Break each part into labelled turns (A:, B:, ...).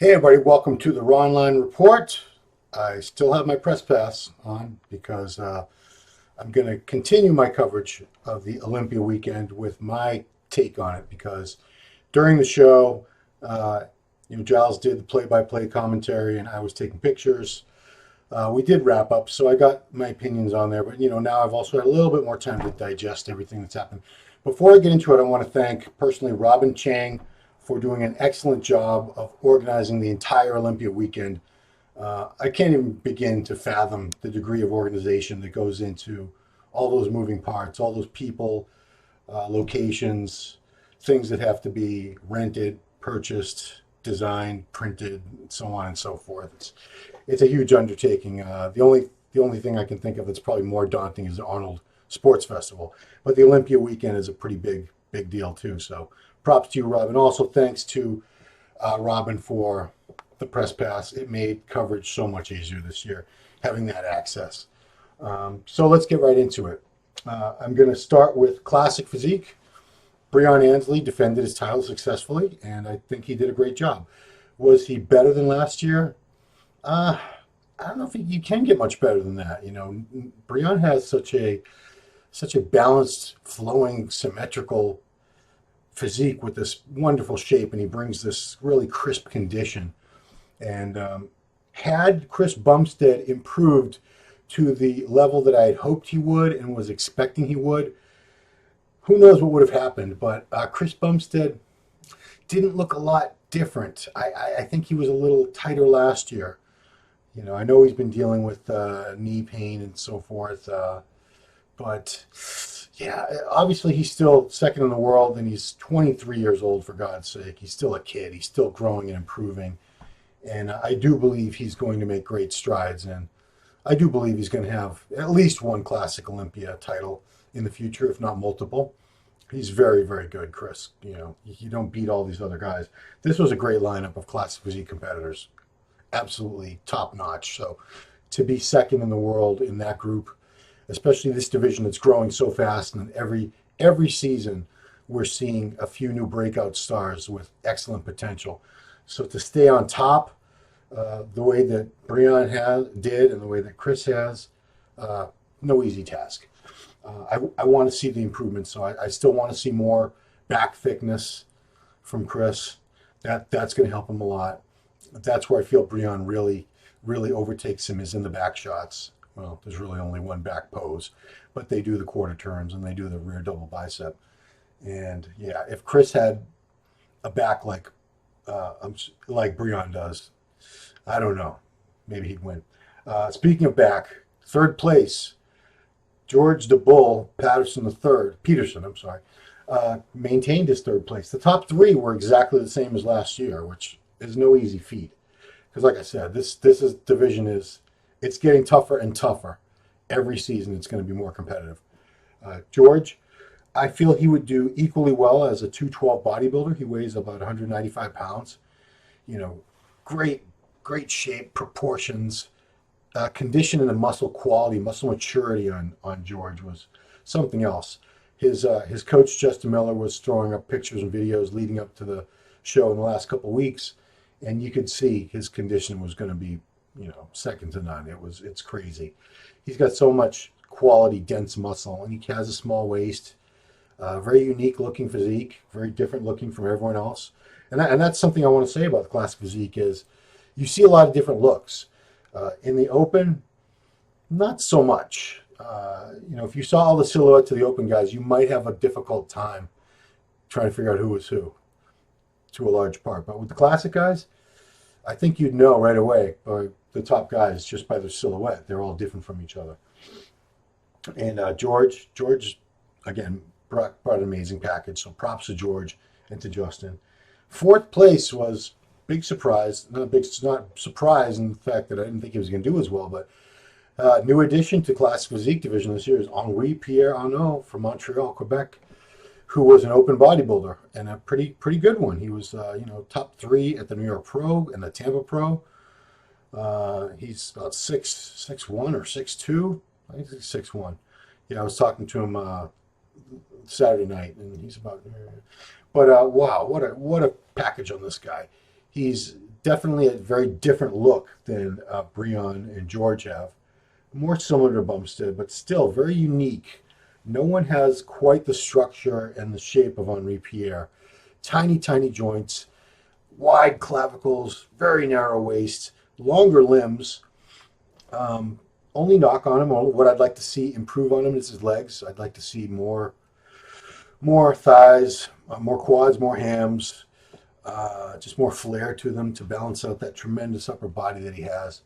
A: Hey everybody, welcome to the Ronline Report. I still have my press pass on because I'm going to continue my coverage of the Olympia weekend with my take on it because during the show, Giles did the play-by-play commentary and I was taking pictures. We did wrap up, so I got my opinions on there, but now I've also had a little bit more time to digest everything that's happened. Before I get into it, I want to thank personally Robin Chang for doing an excellent job of organizing the entire Olympia weekend. I can't even begin to fathom the degree of organization that goes into all those moving parts, all those people, locations, things that have to be rented, purchased, designed, printed, and so on and so forth. It's a huge undertaking. The only thing I can think of that's probably more daunting is the Arnold Sports Festival, but the Olympia weekend is a pretty big deal too. So props to you, Robin. Also, thanks to Robin for the press pass. It made coverage so much easier this year, having that access. So let's get right into it. I'm going to start with classic physique. Breon Ansley defended his title successfully, and I think he did a great job. Was he better than last year? I don't know if you can get much better than that. Breon has such a balanced, flowing, symmetrical physique with this wonderful shape, and he brings this really crisp condition. And had Chris Bumstead improved to the level that I had hoped he would and was expecting he would, who knows what would have happened. But Chris Bumstead didn't look a lot different. I think he was a little tighter last year. I know he's been dealing with knee pain and so forth, but yeah, obviously he's still second in the world, and he's 23 years old, for God's sake. He's still a kid. He's still growing and improving. And I do believe he's going to make great strides. And I do believe he's going to have at least one Classic Olympia title in the future, if not multiple. He's very, very good, Chris. You don't beat all these other guys. This was a great lineup of Classic Physique competitors. Absolutely top notch. So to be second in the world in that group, especially this division that's growing so fast, and every season we're seeing a few new breakout stars with excellent potential. So to stay on top, the way that Breon did and the way that Chris has, no easy task. I want to see the improvements, so I still want to see more back thickness from Chris. That's going to help him a lot. That's where I feel Breon really overtakes him, is in the back shots. Well, there's really only one back pose, but they do the quarter turns and they do the rear double bicep. And yeah, if Chris had a back like Breon does, I don't know, maybe he'd win. Speaking of back, third place, George the Bull Peterson, maintained his third place. The top three were exactly the same as last year, which is no easy feat. Because like I said, this division it's getting tougher and tougher. Every season it's going to be more competitive. George, I feel he would do equally well as a 212 bodybuilder. He weighs about 195 pounds. Great shape, proportions, condition, and the muscle quality, muscle maturity on George was something else. His coach, Justin Miller, was throwing up pictures and videos leading up to the show in the last couple of weeks, and you could see his condition was going to be second to none. It's crazy. He's got so much quality, dense muscle, and he has a small waist. Very unique looking physique, very different looking from everyone else. And that's something I want to say about the classic physique is you see a lot of different looks. In the open, not so much. If you saw all the silhouette to the open guys, you might have a difficult time trying to figure out who was who to a large part. But with the classic guys, I think you'd know right away, or the top guys, just by their silhouette. They're all different from each other. And George, again, brought an amazing package. So props to George and to Justin. Fourth place was big surprise. Not surprise in the fact that I didn't think he was going to do as well, but new addition to Classic Physique division this year is Henri Pierre Arnaud from Montreal, Quebec, who was an open bodybuilder and a pretty good one. He was top 3 at the New York Pro and the Tampa Pro. He's about 6'1" or 6'2". I think he's 6'1". Yeah, I was talking to him Saturday night, and he's about. But wow, what a package on this guy. He's Definitely a very different look than Breon and George have. More similar to Bumstead, but still very unique. No one has quite the structure and the shape of Henri Pierre. Tiny, tiny joints, wide clavicles, very narrow waist, longer limbs. Only knock on him, or what I'd like to see improve on him is his legs. I'd like to see more thighs, more quads, more hams, just more flair to them to balance out that tremendous upper body that he has.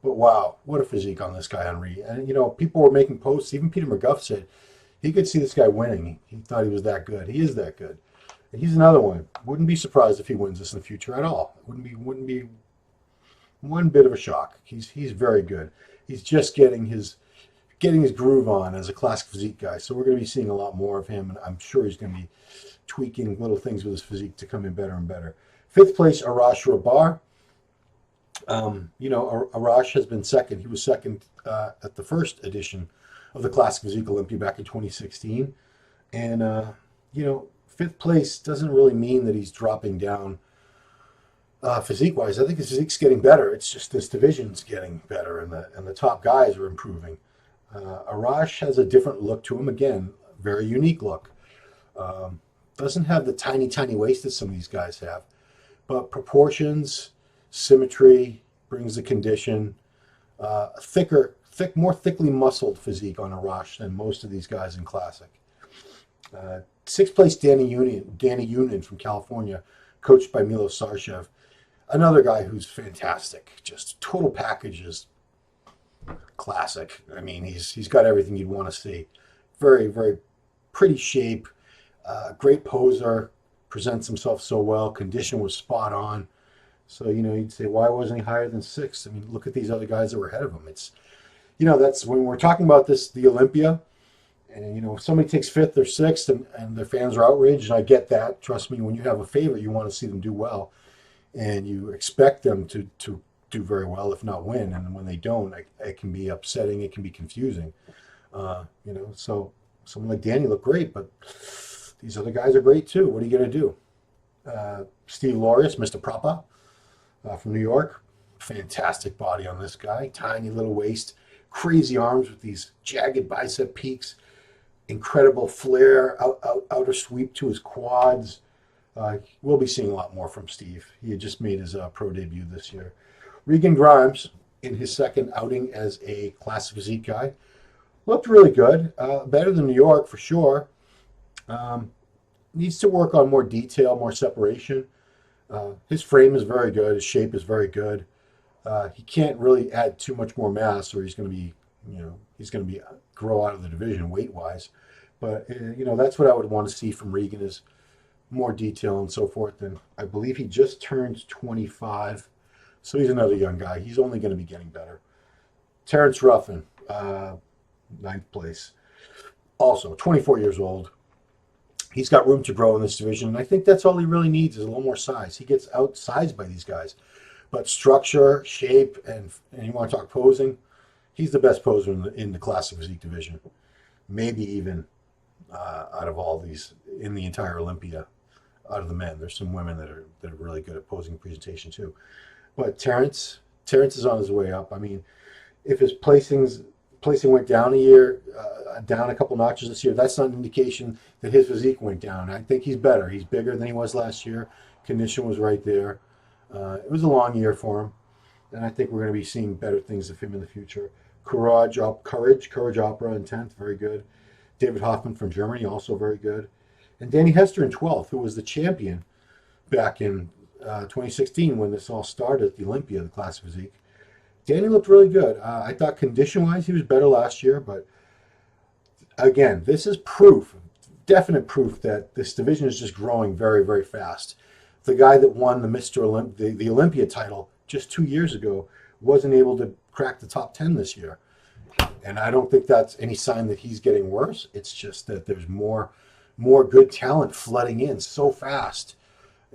A: But wow, what a physique on this guy, Henri. And, people were making posts. Even Peter McGuff said he could see this guy winning. He thought he was that good. He is that good. And he's another one. Wouldn't be surprised if he wins this in the future at all. Wouldn't be one bit of a shock. He's very good. He's just getting his groove on as a classic physique guy. So we're going to be seeing a lot more of him, and I'm sure he's going to be tweaking little things with his physique to come in better and better. Fifth place, Arash Rabar. Arash has been second. He was second at the first edition of the Classic Physique Olympia back in 2016. And, fifth place doesn't really mean that he's dropping down physique-wise. I think his physique's getting better. It's just this division's getting better, and the top guys are improving. Arash has a different look to him. Again, very unique look. Doesn't have the tiny, tiny waist that some of these guys have, but proportions, symmetry, brings the condition, more thickly muscled physique on Arash than most of these guys in Classic. Sixth place, Danny Union from California, coached by Milo Sarshev. Another guy who's fantastic. Just total package is classic. I mean, he's got everything you'd want to see. Very, very pretty shape, great poser, presents himself so well. Condition was spot on. So, you'd say, why wasn't he higher than sixth? I mean, look at these other guys that were ahead of him. It's, that's when we're talking about the Olympia, and, if somebody takes fifth or sixth and their fans are outraged, and I get that. Trust me, when you have a favorite, you want to see them do well, and you expect them to do very well, if not win. And when they don't, it can be upsetting. It can be confusing. So someone like Danny looked great, but these other guys are great too. What are you going to do? Steve Lorius, Mr. Propa, from New York. Fantastic body on this guy. Tiny little waist, crazy arms with these jagged bicep peaks, incredible flare, outer sweep to his quads. We'll be seeing a lot more from Steve. He had just made his pro debut this year. Regan Grimes, in his second outing as a classic physique guy, looked really good. Better than New York for sure. Needs to work on more detail, more separation. His frame is very good. His shape is very good. He can't really add too much more mass, or he's going to be grow out of the division weight-wise. But that's what I would want to see from Regan, is more detail and so forth. And I believe he just turned 25, so he's another young guy. He's only going to be getting better. Terrence Ruffin, ninth place, also 24 years old. He's got room to grow in this division, and I think that's all he really needs is a little more size. He gets outsized by these guys. But structure, shape, and you want to talk posing, he's the best poser in the classic physique division. Maybe even out of all these in the entire Olympia, out of the men. There's some women that are really good at posing presentation too. But Terrence is on his way up. I mean, if his placing went down down a couple notches this year, that's not an indication that his physique went down. I think he's better. He's bigger than he was last year. Condition was right there. It was a long year for him, and I think we're going to be seeing better things of him in the future. Courage Opera in 10th, very good. David Hoffman from Germany, also very good. And Danny Hester in 12th, who was the champion back in 2016 when this all started at the Olympia, the classic physique. Danny looked really good. I thought condition-wise he was better last year, but again, this is proof, definite proof that this division is just growing very, very fast. The guy that won the Olympia title just 2 years ago wasn't able to crack the top 10 this year. And I don't think that's any sign that he's getting worse. It's just that there's more good talent flooding in so fast.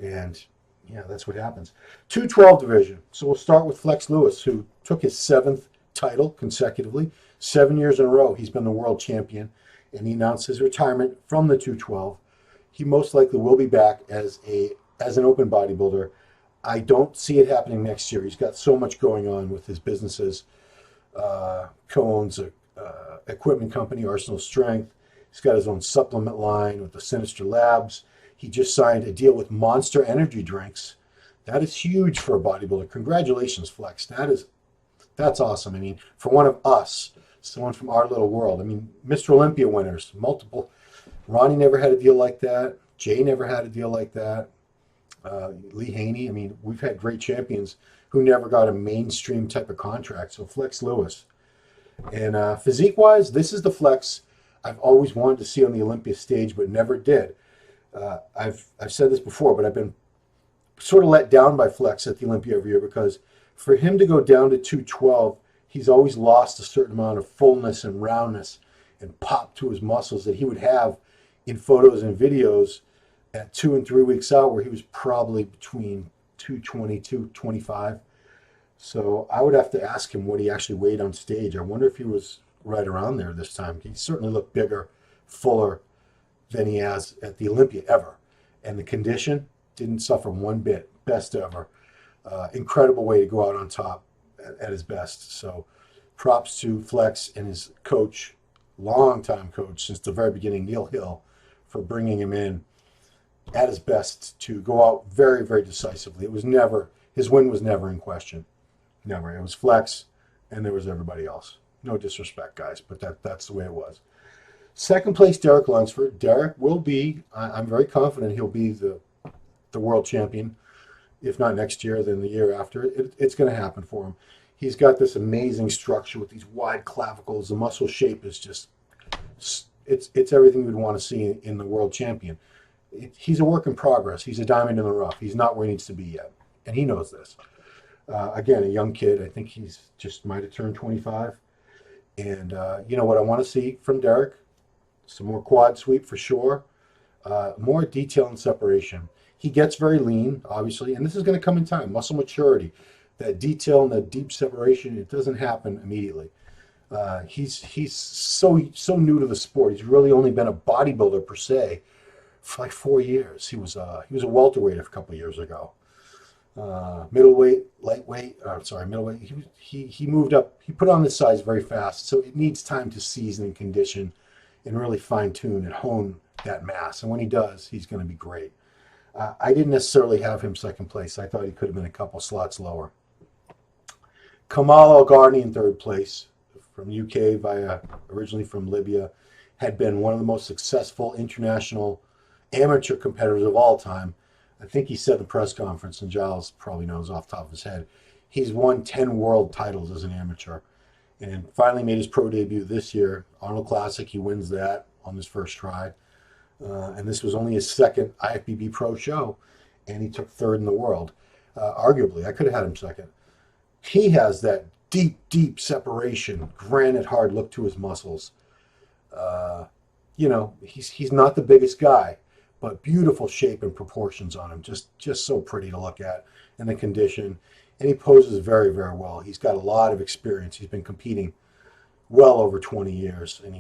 A: And yeah, that's what happens. 212 division. So we'll start with Flex Lewis, who took his 7th title consecutively. 7 years in a row, he's been the world champion. And he announced his retirement from the 212. He most likely will be back as an open bodybuilder I don't see it happening next year. He's got so much going on with his businesses. Co-owns a equipment company, Arsenal Strength. He's got his own supplement line with the Sinister Labs. He just signed a deal with Monster Energy Drinks. That is huge for a bodybuilder. Congratulations, Flex. That's awesome. I mean, for one of us, someone from our little world. I mean, Mr. Olympia winners, multiple. Ronnie never had a deal like that. Jay never had a deal like that. Lee Haney. I mean, we've had great champions who never got a mainstream type of contract. So Flex Lewis. And physique-wise, this is the Flex I've always wanted to see on the Olympia stage, but never did. I've said this before, but I've been sort of let down by Flex at the Olympia every year because for him to go down to 212, he's always lost a certain amount of fullness and roundness and pop to his muscles that he would have in photos and videos at 2 and 3 weeks out, where he was probably between 220, 225. So I would have to ask him what he actually weighed on stage. I wonder if he was right around there this time. He certainly looked bigger, fuller than he has at the Olympia ever. And the condition didn't suffer one bit. Best ever. Incredible way to go out on top at his best. So props to Flex and his coach, longtime coach since the very beginning, Neil Hill, for bringing him in at his best to go out very, very decisively. His win was never in question. Never. It was Flex, and there was everybody else. No disrespect, guys, but that's the way it was. Second place, Derek Lunsford. Derek will be, I'm very confident he'll be the world champion. If not next year, then the year after. It's going to happen for him. He's got this amazing structure with these wide clavicles. The muscle shape is just, it's everything you'd want to see in the world champion. He's a work in progress. He's a diamond in the rough. He's not where he needs to be yet, and he knows this. Again, a young kid. I think he's just might have turned 25. And you know what I want to see from Derek? Some more quad sweep for sure. More detail and separation. He gets very lean, obviously, and this is going to come in time. Muscle maturity. That detail and that deep separation, it doesn't happen immediately. He's so new to the sport. He's really only been a bodybuilder per se for like 4 years. He was a welterweight a couple of years ago. Middleweight, middleweight. He moved up. He put on this size very fast, so it needs time to season and condition and really fine tune and hone that mass. And when he does, he's going to be great. I didn't necessarily have him second place. I thought he could have been a couple slots lower. Kamal El-Gharni in third place from UK originally from Libya, had been one of the most successful international amateur competitors of all time. I think he said in the press conference, and Giles probably knows off the top of his head, he's won 10 world titles as an amateur and finally made his pro debut this year. Arnold Classic, he wins that on his first try. And this was only his second IFBB Pro show, and he took third in the world. Arguably, I could have had him second. He has that deep separation, granite hard look to his muscles. He's not the biggest guy, but beautiful shape and proportions on him. Just so pretty to look at, and the condition. And he poses very, very well. He's got a lot of experience. He's been competing well over 20 years, and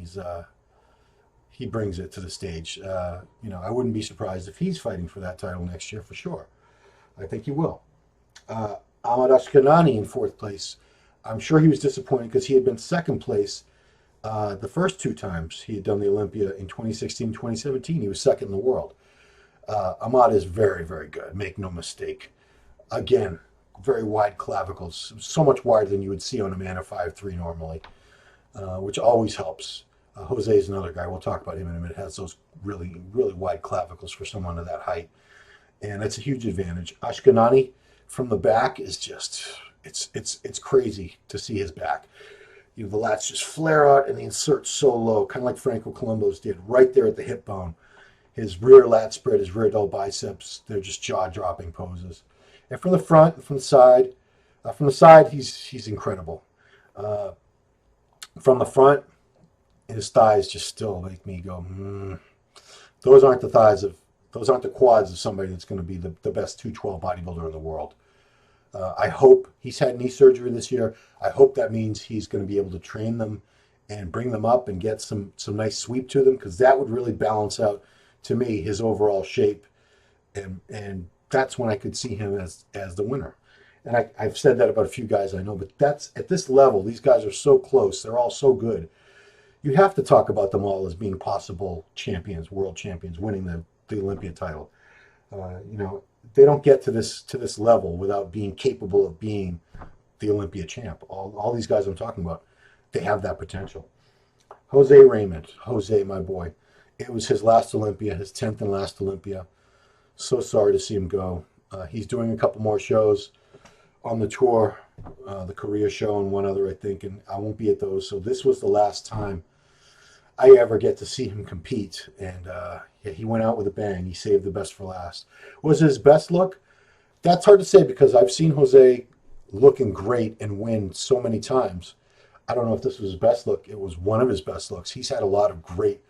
A: he brings it to the stage. I wouldn't be surprised if he's fighting for that title next year for sure. I think he will. Ahmad Ashkenani in fourth place. I'm sure he was disappointed because he had been second place the first two times he had done the Olympia in 2016, 2017. He was second in the world. Ahmad is very, very good. Make no mistake. Again, very wide clavicles, so much wider than you would see on a man of 5'3" normally, which always helps. Jose is another guy. We'll talk about him in a minute. Has those really, really wide clavicles for someone of that height, and that's a huge advantage. Ashkenani from the back is just it's crazy to see his back. The lats just flare out and the insert's so low, kind of like Franco Colombo's did, right there at the hip bone. His rear lat spread, his rear delt biceps, they're just jaw-dropping poses. And from the front and from the side, he's incredible. From the front, his thighs just still make me go, Those aren't the quads of somebody that's going to be the best 212 bodybuilder in the world. I hope he's had knee surgery this year. I hope that means he's going to be able to train them and bring them up and get some nice sweep to them, because that would really balance out, to me, his overall shape and that's when I could see him as the winner. And I've said that about a few guys I know, but that's at this level, these guys are so close. They're all so good. You have to talk about them all as being possible champions, world champions, winning the Olympia title. You know, they don't get to this level without being capable of being the Olympia champ. All these guys I'm talking about, they have that potential. Jose Raymond, Jose, my boy. It was his last Olympia, his 10th and last Olympia. So sorry to see him go. He's doing a couple more shows on the tour, the Korea show and one other, I think, and I won't be at those. So this was the last time I ever get to see him compete. And yeah, he went out with a bang. He saved the best for last. Was it his best look? That's hard to say because I've seen Jose looking great and win so many times. I don't know if this was his best look. It was one of his best looks. He's had a lot of great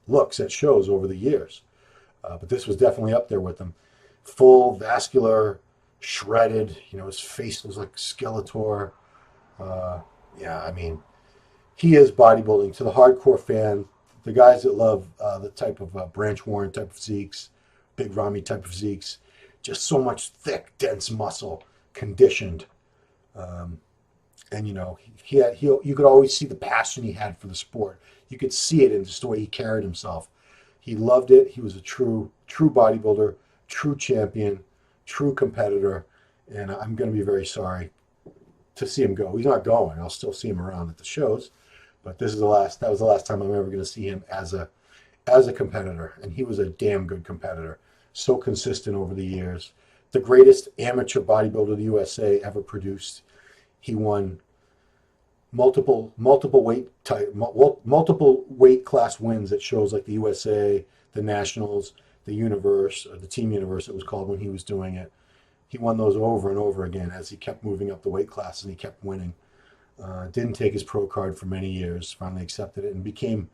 A: looks at shows over the years. But this was definitely up there with them. Full, vascular, shredded. You know, his face was like Skeletor. Yeah, I mean, he is bodybuilding. To the hardcore fan, the guys that love the type of Branch Warren type of physiques, Big Ramy type of physiques, just so much thick, dense muscle, conditioned. And, you know, you could always see the passion he had for the sport. You could see it in just the way he carried himself. He loved it. He was a true bodybuilder, true champion, true competitor. And I'm going to be very sorry to see him go. He's not going. I'll still see him around at the shows. But that was the last time I'm ever going to see him as a competitor. And he was a damn good competitor. So consistent over the years. The greatest amateur bodybuilder the USA ever produced. He won multiple weight class wins at shows like the USA, the Nationals, the Universe, or the Team Universe it was called when he was doing it. He won those over and over again as he kept moving up the weight classes and he kept winning. Didn't take his pro card for many years, finally accepted it and became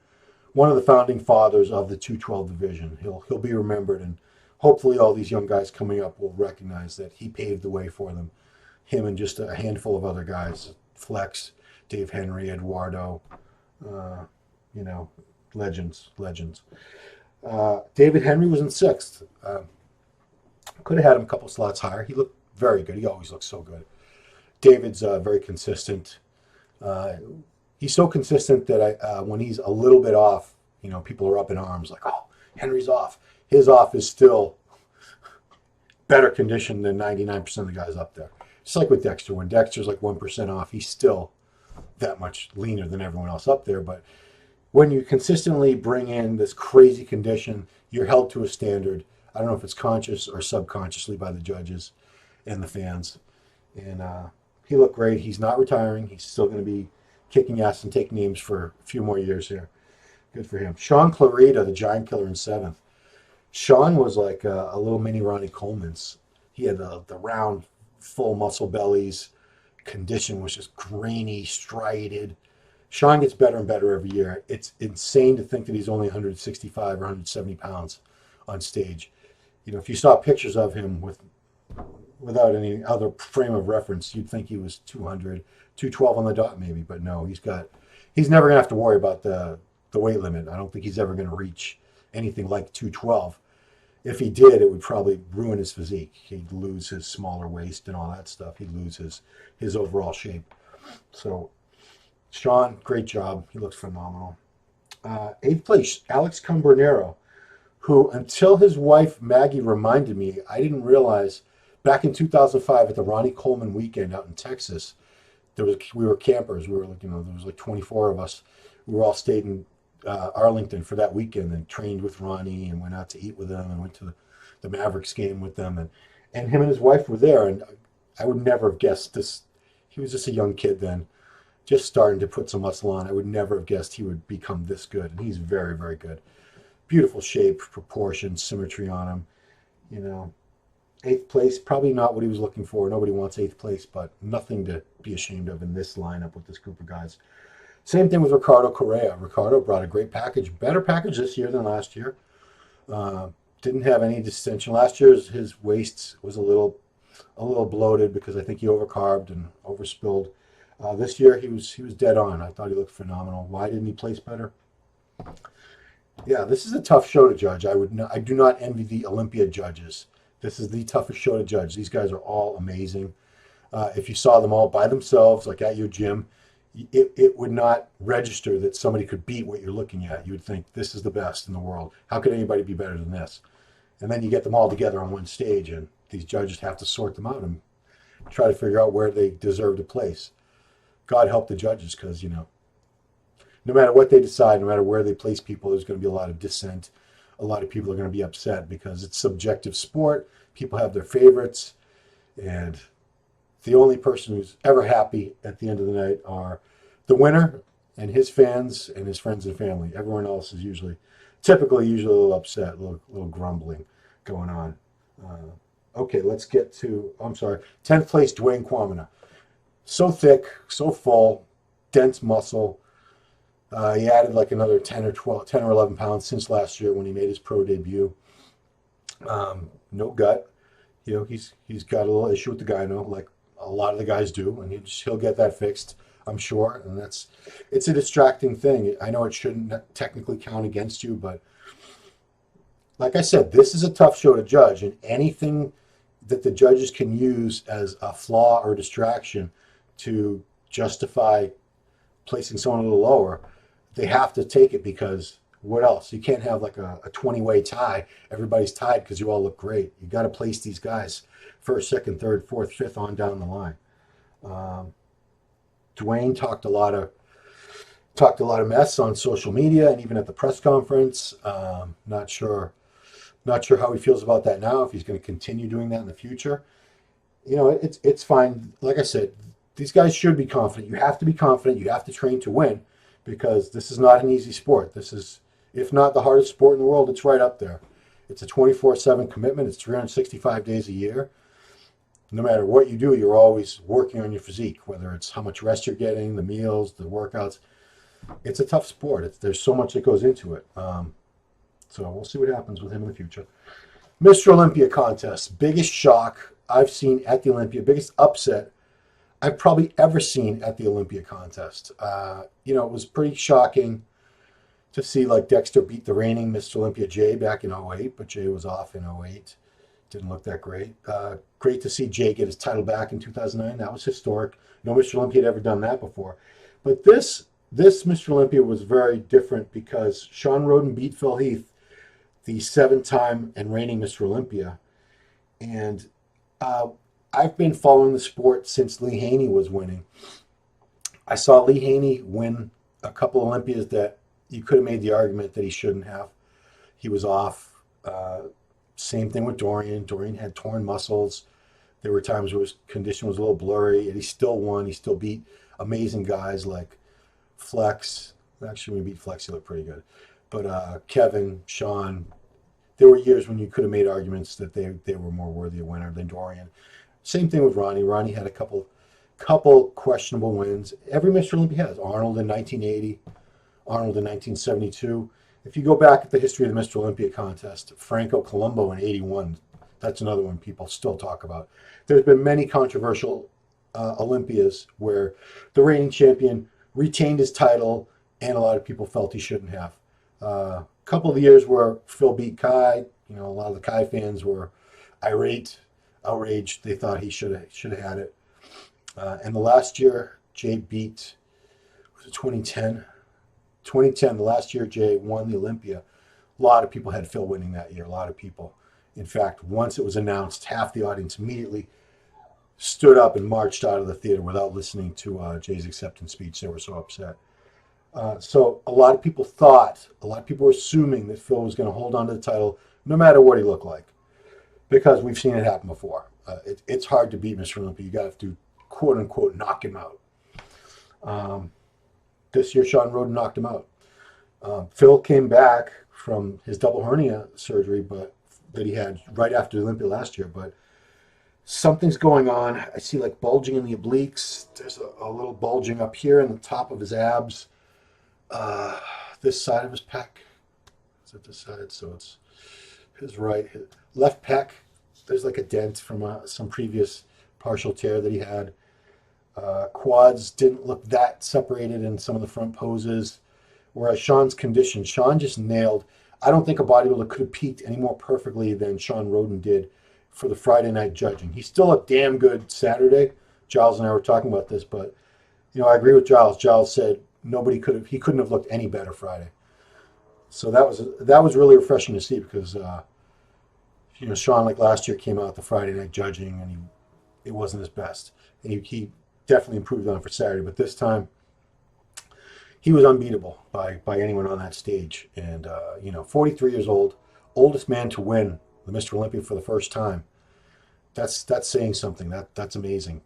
A: one of the founding fathers of the 212 division. He'll be remembered, and hopefully all these young guys coming up will recognize that he paved the way for them. Him and just a handful of other guys, Flex, Dave Henry, Eduardo, you know, legends. David Henry was in sixth. Could have had him a couple slots higher. He looked very good. He always looks so good. David's very consistent. He's so consistent that when he's a little bit off, you know, people are up in arms like, oh, Henry's off. His off is still better condition than 99% of the guys up there. Just like with Dexter. When Dexter's like 1% off, he's still that much leaner than everyone else up there. But when you consistently bring in this crazy condition, you're held to a standard. I don't know if it's conscious or subconsciously by the judges and the fans. And he looked great. He's not retiring. He's still going to be kicking ass and taking names for a few more years here. Good for him. Sean Clarita, the Giant Killer, in seventh. Sean was like a little mini Ronnie Coleman's. He had the round, full muscle bellies. Condition was just grainy, striated. Sean gets better and better every year. It's insane to think that he's only 165 or 170 pounds on stage. You know, if you saw pictures of him without any other frame of reference, you'd think he was 200, 212 on the dot maybe. But no, he's never going to have to worry about the weight limit. I don't think he's ever going to reach anything like 212. If he did, it would probably ruin his physique. He'd lose his smaller waist and all that stuff. He'd lose his overall shape. So, Sean, great job. He looks phenomenal. Eighth place, Alex Cambronero, who, until his wife Maggie reminded me, I didn't realize back in 2005 at the Ronnie Coleman weekend out in Texas, we were campers. We were like, you know, there was like 24 of us. We were all stayed in Arlington for that weekend and trained with Ronnie and went out to eat with them and went to the Mavericks game with them. And him and his wife were there. And I would never have guessed this. He was just a young kid then, just starting to put some muscle on. I would never have guessed he would become this good. And he's very, very good. Beautiful shape, proportion, symmetry on him. You know, eighth place, probably not what he was looking for. Nobody wants eighth place, but nothing to be ashamed of in this lineup with this group of guys. Same thing with Ricardo Correa. Ricardo brought a great package, better package this year than last year. Didn't have any distension. Last year, his waist was a little bloated because I think he overcarbed and overspilled. This year, he was dead on. I thought he looked phenomenal. Why didn't he place better? Yeah, this is a tough show to judge. I do not envy the Olympia judges. This is the toughest show to judge. These guys are all amazing. If you saw them all by themselves, like at your gym, it would not register that somebody could beat what you're looking at. You would think, this is the best in the world. How could anybody be better than this? And then you get them all together on one stage, and these judges have to sort them out and try to figure out where they deserve to place. God help the judges, because, no matter what they decide, no matter where they place people, there's going to be a lot of dissent. A lot of people are going to be upset because it's subjective sport. People have their favorites, and the only person who's ever happy at the end of the night are the winner and his fans and his friends and family. Everyone else is typically a little upset, a little grumbling going on. Okay, let's get to, 10th place, Dwayne Kwamina. So thick, so full, dense muscle. He added like another 10 or 11 pounds since last year when he made his pro debut. No gut. He's got a little issue with the gyno, like a lot of the guys do, and he'll get that fixed, I'm sure. And it's a distracting thing. I know it shouldn't technically count against you, but like I said, this is a tough show to judge, and anything that the judges can use as a flaw or distraction to justify placing someone a little lower, they have to take it, because what else? You can't have like a 20-way tie. Everybody's tied because you all look great. You got to place these guys first, second, third, fourth, fifth on down the line. Dwayne talked a lot of mess on social media and even at the press conference. Not sure how he feels about that now, if he's going to continue doing that in the future. It's fine. Like I said, these guys should be confident. You have to be confident. You have to train to win, because this is not an easy sport. This is, if not the hardest sport in the world, it's right up there. It's a 24/7 commitment. It's 365 days a year. No matter what you do, you're always working on your physique, whether it's how much rest you're getting, the meals, the workouts. It's a tough sport. There's so much that goes into it. So we'll see what happens with him in the future. Mr. Olympia contest. Biggest shock I've seen at the Olympia. Biggest upset I've probably ever seen at the Olympia contest. It was pretty shocking to see like Dexter beat the reigning Mr. Olympia Jay back in 2008, but Jay was off in 2008. Didn't look that great. Great to see Jay get his title back in 2009. That was historic. No Mr. Olympia had ever done that before. But this Mr. Olympia was very different, because Sean Roden beat Phil Heath, the 7-time and reigning Mr. Olympia. And I've been following the sport since Lee Haney was winning. I saw Lee Haney win a couple Olympias that you could have made the argument that he shouldn't have. He was off. Same thing with Dorian. Dorian had torn muscles. There were times where his condition was a little blurry, and he still won. He still beat amazing guys like Flex. Actually, when he beat Flex, he looked pretty good. But Kevin, Sean, there were years when you could have made arguments that they were more worthy a winner than Dorian. Same thing with Ronnie. Ronnie had a couple questionable wins. Every Mr. Olympia has. Arnold in 1980, Arnold in 1972. If you go back at the history of the Mr. Olympia contest, Franco Colombo in 81, that's another one people still talk about. There's been many controversial Olympias where the reigning champion retained his title and a lot of people felt he shouldn't have. A couple of the years where Phil beat Kai, a lot of the Kai fans were outraged. They thought he should have had it. And the last year, Jay beat, was it 2010? 2010, the last year Jay won the Olympia. A lot of people had Phil winning that year, a lot of people. In fact, once it was announced, half the audience immediately stood up and marched out of the theater without listening to Jay's acceptance speech. They were so upset. So a lot of people were assuming that Phil was going to hold on to the title no matter what he looked like, because we've seen it happen before. It's hard to beat Mr. Olympia. You got to, quote unquote, knock him out. This year, Sean Roden knocked him out. Phil came back from his double hernia surgery, that he had right after the Olympia last year, but something's going on. I see like bulging in the obliques. There's a little bulging up here in the top of his abs. This side of his pec. Is it this side? So it's his left pec. There's like a dent from some previous partial tear that he had. Quads didn't look that separated in some of the front poses, whereas Sean's condition, Sean just nailed. I don't think a bodybuilder could have peaked any more perfectly than Sean Roden did for the Friday night judging. He's still a damn good Saturday. Giles and I were talking about this, but I agree with Giles. Giles said he couldn't have looked any better Friday. So that was really refreshing to see because Sean, like last year, came out the Friday night judging and it wasn't his best, and he definitely improved on it for Saturday. But this time, he was unbeatable by anyone on that stage. And 43 years old, oldest man to win the Mr. Olympia for the first time. That's saying something. That's amazing.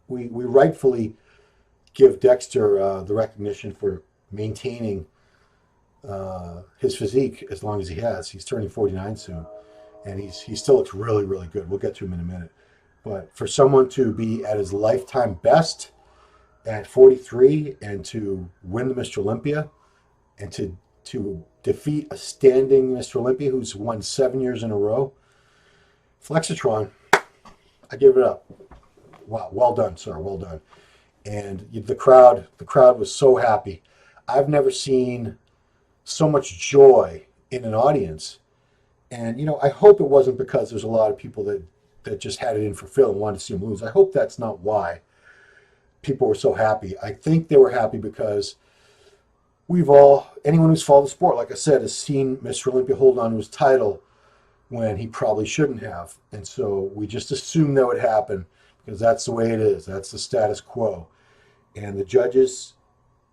A: We rightfully give Dexter the recognition for maintaining his physique as long as he has. He's turning 49 soon, and he still looks really, really good. We'll get to him in a minute. But for someone to be at his lifetime best at 43 and to win the Mr. Olympia and to defeat a standing Mr. Olympia who's won 7 years in a row, Flexitron, I give it up. Wow, well done, sir, well done. And the crowd was so happy. I've never seen so much joy in an audience. And, I hope it wasn't because there's a lot of people that just had it in for Phil and wanted to see him lose. I hope that's not why people were so happy. I think they were happy because anyone who's followed the sport, like I said, has seen Mr. Olympia hold on to his title when he probably shouldn't have. And so we just assumed that would happen because that's the way it is. That's the status quo. And the judges,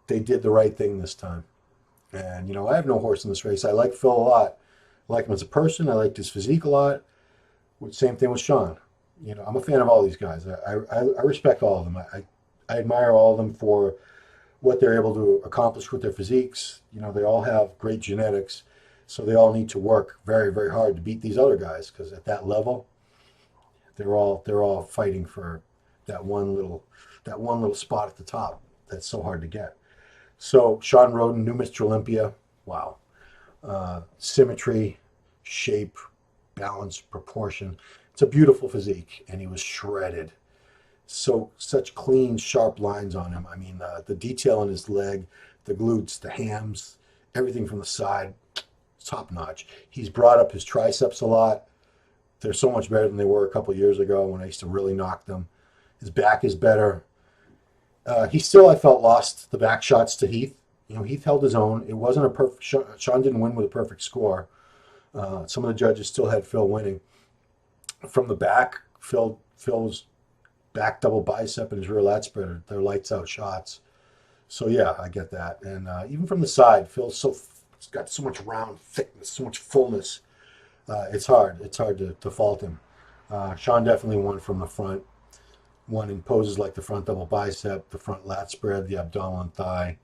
A: they did the right thing this time. And, I have no horse in this race. I like Phil a lot. I like him as a person. I liked his physique a lot. Same thing with Sean. I'm a fan of all these guys. I respect all of them. I admire all of them for what they're able to accomplish with their physiques. They all have great genetics, so they all need to work very, very hard to beat these other guys because at that level, they're all fighting for that one little spot at the top that's so hard to get. So Sean Roden, new Mr. Olympia. Wow. Symmetry, shape, balance, proportion. It's a beautiful physique, and he was shredded. Such clean, sharp lines on him. I mean, the detail in his leg, the glutes, the hams, everything from the side, top notch. He's brought up his triceps a lot. They're so much better than they were a couple of years ago when I used to really knock them. His back is better. He still, I felt, lost the back shots to Heath. Heath held his own. It wasn't a perfect. Sean didn't win with a perfect score. Some of the judges still had Phil winning. From the back, Phil's back double bicep and his rear lat spread, they're lights out shots. So yeah, I get that. And even from the side, Phil's he's got so much round thickness, so much fullness. It's hard to fault him. Sean definitely won from the front. Won in poses like the front double bicep, the front lat spread, the abdominal and thigh.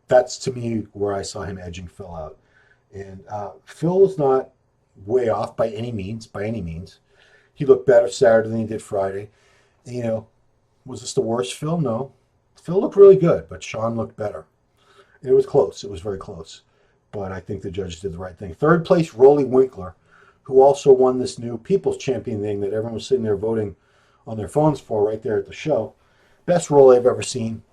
A: That's, to me, where I saw him edging Phil out. And Phil is not way off by any means. He looked better Saturday than he did Friday. And, was this the worst Phil? No. Phil looked really good, but Sean looked better. It was close. It was very close. But I think the judges did the right thing. Third place, Rolly Winkler, who also won this new People's Champion thing that everyone was sitting there voting on their phones for right there at the show. Best Rolly I've ever seen.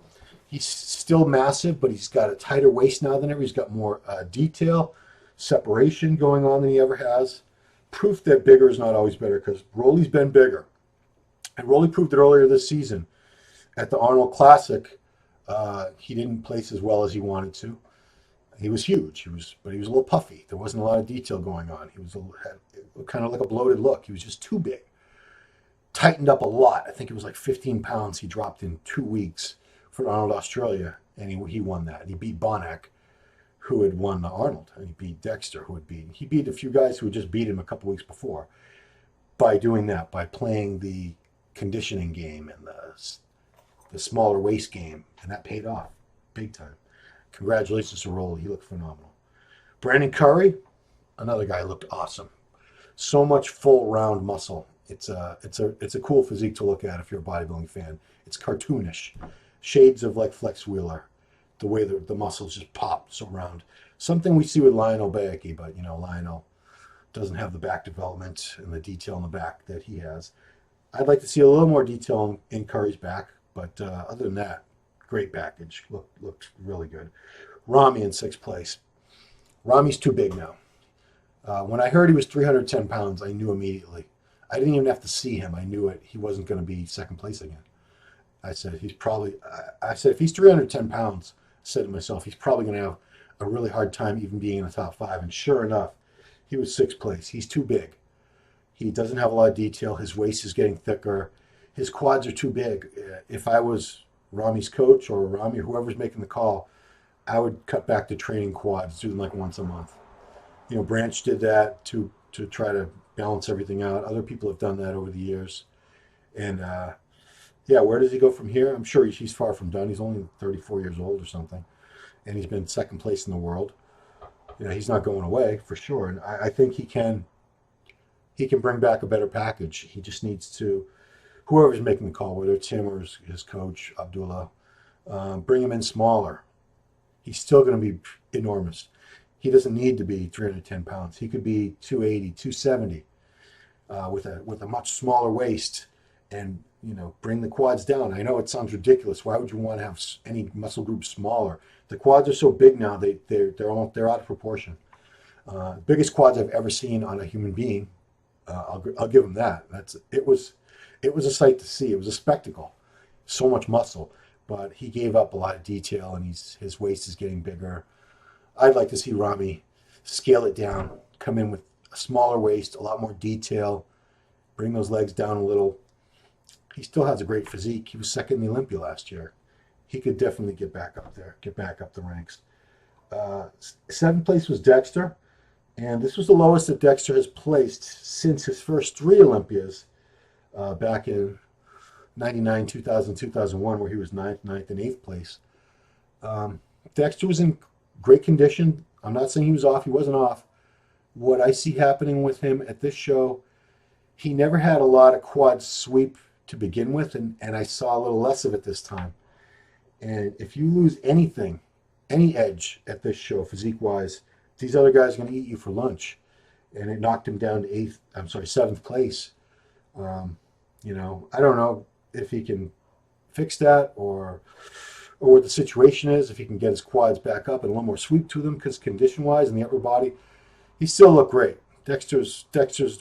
A: He's still massive, but he's got a tighter waist now than ever. He's got more detail, separation going on than he ever has. Proof that bigger is not always better because Rolly's been bigger. And Rolly proved it earlier this season. At the Arnold Classic, he didn't place as well as he wanted to. He was huge, but he was a little puffy. There wasn't a lot of detail going on. He had kind of like a bloated look. He was just too big. Tightened up a lot. I think it was like 15 pounds he dropped in 2 weeks for Arnold Australia, and he won that. And he beat Bonac, who had won the Arnold, and he beat Dexter, he beat a few guys who had just beat him a couple weeks before by doing that, by playing the conditioning game and the smaller waist game, and that paid off big time. Congratulations to Rolly. He looked phenomenal. Brandon Curry, another guy, looked awesome. So much full round muscle. It's a cool physique to look at if you're a bodybuilding fan. It's cartoonish. Shades of like Flex Wheeler. The way the muscles just pop so round. Something we see with Lionel Bayeki, but Lionel doesn't have the back development and the detail in the back that he has. I'd like to see a little more detail in Curry's back, but other than that, great package. Looked really good. Rami in 6th place. Rami's too big now. When I heard he was 310 pounds, I knew immediately. I didn't even have to see him. I knew it. He wasn't going to be second place again. I said, he's probably, I said, if he's 310 pounds, I said to myself, he's probably going to have a really hard time even being in the top five. And sure enough, he was sixth place. He's too big. He doesn't have a lot of detail. His waist is getting thicker. His quads are too big. If I was Rami's coach or Rami or whoever's making the call, I would cut back to training quads, do them like once a month. Branch did that to try to balance everything out. Other people have done that over the years. And yeah, where does he go from here? I'm sure he's far from done. He's only 34 years old or something, and he's been second place in the world. He's not going away for sure. And I think he can bring back a better package. He just needs to, whoever's making the call, whether it's him or his coach Abdullah, bring him in smaller. He's still going to be enormous. He doesn't need to be 310 pounds. He could be 280, 270, with a much smaller waist, and bring the quads down. I know it sounds ridiculous. Why would you want to have any muscle group smaller? The quads are so big now; they're out of proportion. Biggest quads I've ever seen on a human being. I'll give him that. It was a sight to see. It was a spectacle. So much muscle, but he gave up a lot of detail, and his waist is getting bigger. I'd like to see Rami scale it down, come in with a smaller waist, a lot more detail, bring those legs down a little. He still has a great physique. He was second in the Olympia last year. He could definitely get back up there, get back up the ranks. Seventh place was Dexter, and this was the lowest that Dexter has placed since his first three Olympias back in 99, 2000, 2001, where he was ninth, and eighth place. Dexter was in great condition. I'm not saying he was off. He wasn't off. What I see happening with him at this show, he never had a lot of quad sweep to begin with, and I saw a little less of it this time. And if you lose anything, any edge at this show, physique-wise, these other guys are going to eat you for lunch. And it knocked him down to seventh place. I don't know if he can fix that or what the situation is, if he can get his quads back up and a little more sweep to them, because condition-wise in the upper body, he still looked great. Dexter's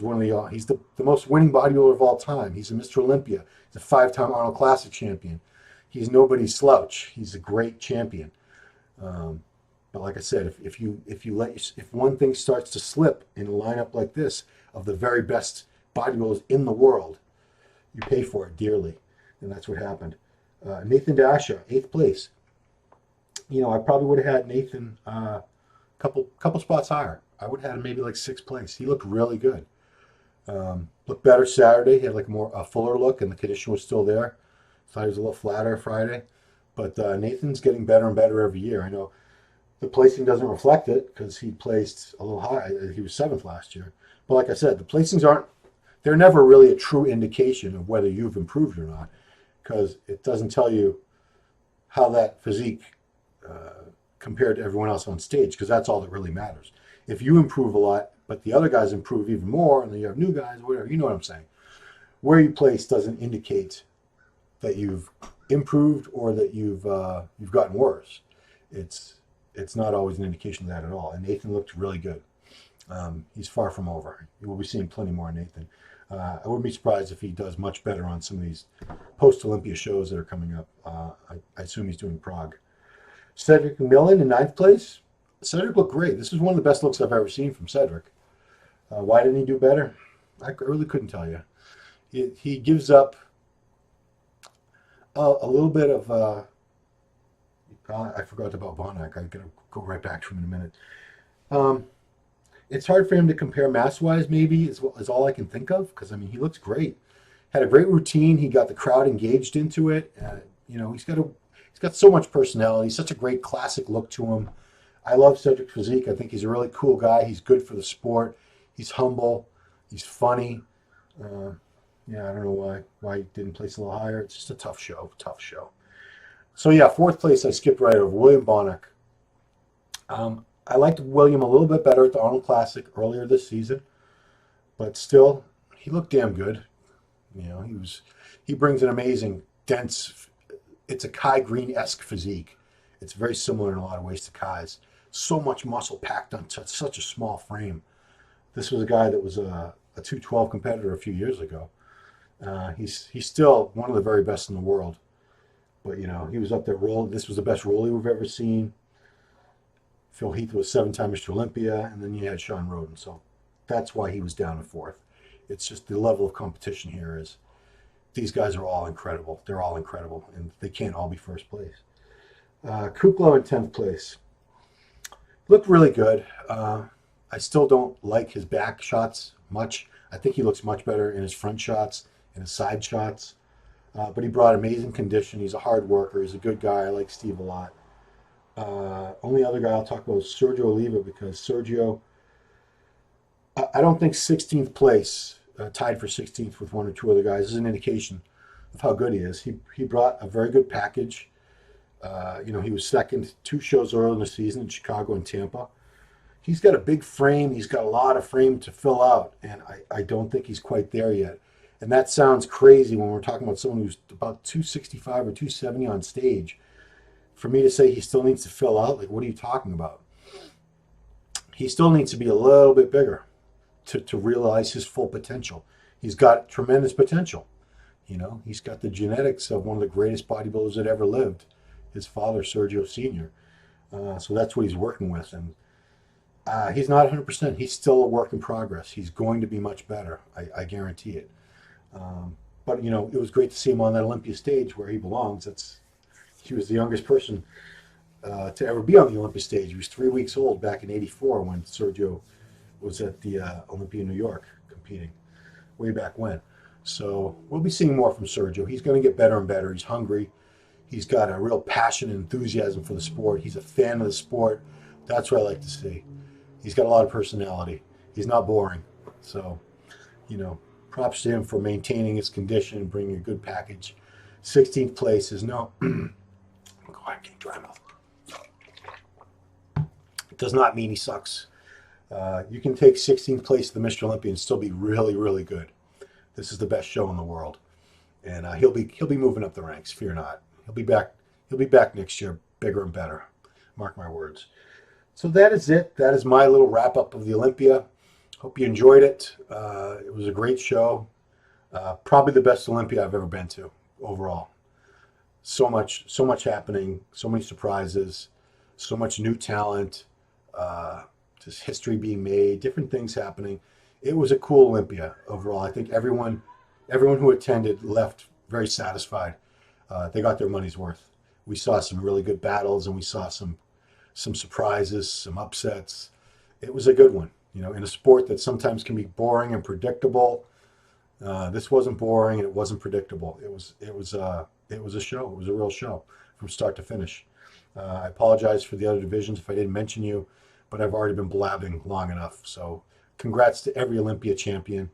A: one of the, he's the most winning bodybuilder of all time. He's a Mr. Olympia. He's a 5-time Arnold Classic champion. He's nobody's slouch. He's a great champion. But like I said, if one thing starts to slip in a lineup like this of the very best bodybuilders in the world, you pay for it dearly, and that's what happened. Nathan Dasha, eighth place. I probably would have had Nathan a couple spots higher. I would have had him maybe like sixth place. He looked really good. Looked better Saturday. He had like a fuller look, and the condition was still there. Thought he was a little flatter Friday. But Nathan's getting better and better every year. I know the placing doesn't reflect it because he placed a little high. He was seventh last year. But like I said, the placings they're never really a true indication of whether you've improved or not, because it doesn't tell you how that physique compared to everyone else on stage, because that's all that really matters. If you improve a lot, but the other guys improve even more, and then you have new guys, whatever, you know what I'm saying. Where you place doesn't indicate that you've improved or that you've gotten worse. It's not always an indication of that at all. And Nathan looked really good. He's far from over. You will be seeing plenty more of Nathan. I wouldn't be surprised if he does much better on some of these post-Olympia shows that are coming up. I assume he's doing Prague. Cedric McMillan in ninth place. Cedric looked great. This is one of the best looks I've ever seen from Cedric. Why didn't he do better? I really couldn't tell you. He gives up a little bit of... I forgot about Bonac. I'm going to go right back to him in a minute. It's hard for him to compare mass-wise, maybe, is all I can think of, because, he looks great. Had a great routine. He got the crowd engaged into it. He's got so much personality. Such a great classic look to him. I love Cedric's physique. I think he's a really cool guy. He's good for the sport. He's humble. He's funny. I don't know why he didn't place a little higher. It's just a tough show. So yeah, fourth place I skipped right over, William Bonac. I liked William a little bit better at the Arnold Classic earlier this season, but still, he looked damn good. He brings an amazing, dense, it's a Kai Green-esque physique. It's very similar in a lot of ways to Kai's. So much muscle packed on such a small frame. This was a guy that was a 212 competitor a few years ago. He's still one of the very best in the world. But, you know, he was up there rolling. This was the best rolling we've ever seen. Phil Heath was 7-time Mr. Olympia, and then you had Sean Roden. So that's why he was down in fourth. It's just the level of competition here is these guys are all incredible. They're all incredible, and they can't all be first place. Kuklo in 10th place. Looked really good. I still don't like his back shots much. I think he looks much better in his front shots and his side shots. But he brought amazing condition. He's a hard worker. He's a good guy. I like Steve a lot. Only other guy I'll talk about is Sergio Oliva, because Sergio, I don't think 16th place, tied for 16th with one or two other guys, is an indication of how good he is. He brought a very good package. You know, he was second 2 shows early in the season in Chicago and Tampa. He's got a big frame. He's got a lot of frame to fill out, and I don't think he's quite there yet. And that sounds crazy when we're talking about someone who's about 265 or 270 on stage. For me to say he still needs to fill out, like, what are you talking about? He still needs to be a little bit bigger to realize his full potential. He's got tremendous potential. You know, he's got the genetics of one of the greatest bodybuilders that ever lived, his father, Sergio Sr. So that's what he's working with. And he's not 100%. He's still a work in progress. He's going to be much better. I guarantee it. But, you know, it was great to see him on that Olympia stage where he belongs. He was the youngest person to ever be on the Olympia stage. He was 3 weeks old back in '84 when Sergio was at the Olympia, New York, competing way back when. So we'll be seeing more from Sergio. He's going to get better and better. He's hungry. He's got a real passion and enthusiasm for the sport. He's a fan of the sport. That's what I like to see. He's got a lot of personality. He's not boring. So, you know, props to him for maintaining his condition and bringing a good package. 16th place is no... Go ahead, get dry mouth. It does not mean he sucks. You can take 16th place to the Mr. Olympia and still be really, really good. This is the best show in the world, and he'll be moving up the ranks. Fear not. He'll be back. He'll be back next year, bigger and better. Mark my words. So that is it. That is my little wrap up of the Olympia. Hope you enjoyed it. It was a great show. Probably the best Olympia I've ever been to overall. So much happening. So many surprises. So much new talent. Just history being made. Different things happening. It was a cool Olympia overall. I think everyone who attended left very satisfied. They got their money's worth. We saw some really good battles, and we saw some surprises, some upsets. It was a good one. You know, in a sport that sometimes can be boring and predictable, this wasn't boring and it wasn't predictable. It was a show. It was a real show from start to finish. I apologize for the other divisions if I didn't mention you, but I've already been blabbing long enough. So congrats to every Olympia champion.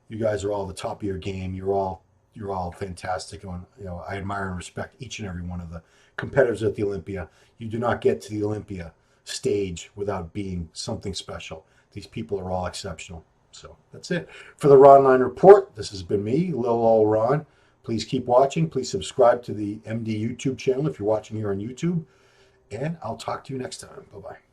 A: You guys are all the top of your game. You're all fantastic. And, you know, I admire and respect each and every one of the competitors at the Olympia. You do not get to the Olympia stage without being something special. These people are all exceptional. So that's it for the Ronline Report. This has been me, Lil Ol Ron. Please keep watching. Please subscribe to the MD YouTube channel if you're watching here on YouTube. And I'll talk to you next time. Bye-bye.